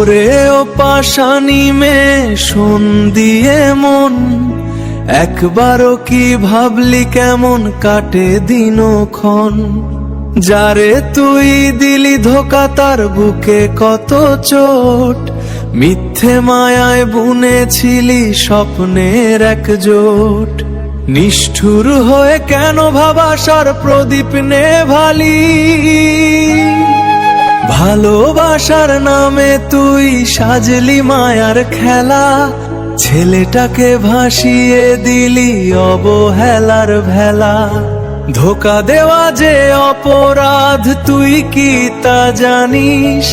ওরে ও পাশানি মেয়ে শোন দিয়ে মন, একবারও কি ভাবলি কেমন কাটে দিনক্ষণ? যারে তুই দিলি ধোকা তার বুকে কত চোট, মিথ্যে মায়ায় বুনেছিলি স্বপ্নের একজোট। নিষ্ঠুর হয়ে কেন ভাবাসার প্রদীপ নেভালি? ভালোবাসার নামে তুই সাজলি মায়ার খেলা, ছেলেটাকে ভাসিয়ে দিলি অবহেলার ভেলা। ধোকা দেওয়া যে অপরাধ তুই কি তা জানিস?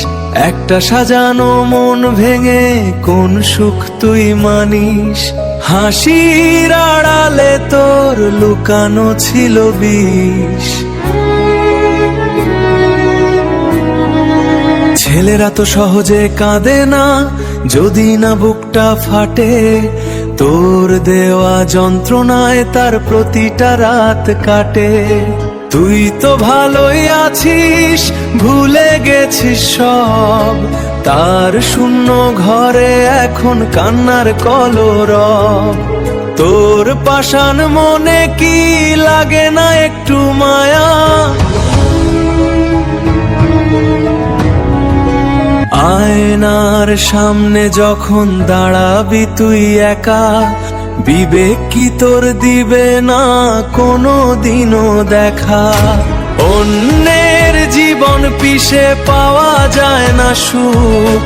একটা সাজানো মন ভেঙে কোন সুখ তুই মানিস? হাসির আড়ালে তোর লুকানো ছিল বিষ। ছেলেরা তো সহজে কাঁদে না যদি না বুকটা ফাটে, তোর দেওয়া যন্ত্রণায় তার প্রতিটা রাত কাটে। তুই তো ভালোই আছিস, ভুলে গেছিস সব, তার শূন্য ঘরে এখন কান্নার কলরব। তোর পাষাণ মনে কি লাগে না একটু মায়া? আয়নার সামনে যখন দাঁড়াবি তুই একা, বিবেক কি তোর দিবে না কোনো দিনও দেখা? অন্যের জীবন পিষে পাওয়া যায় না সুখ,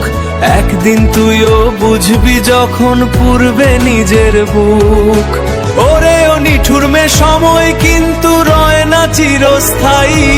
একদিন তুইও বুঝবি যখন পুড়বে নিজের বুক। ওরে ও নিঠুর মে সময় কিন্তু রয় না চিরস্থায়ী।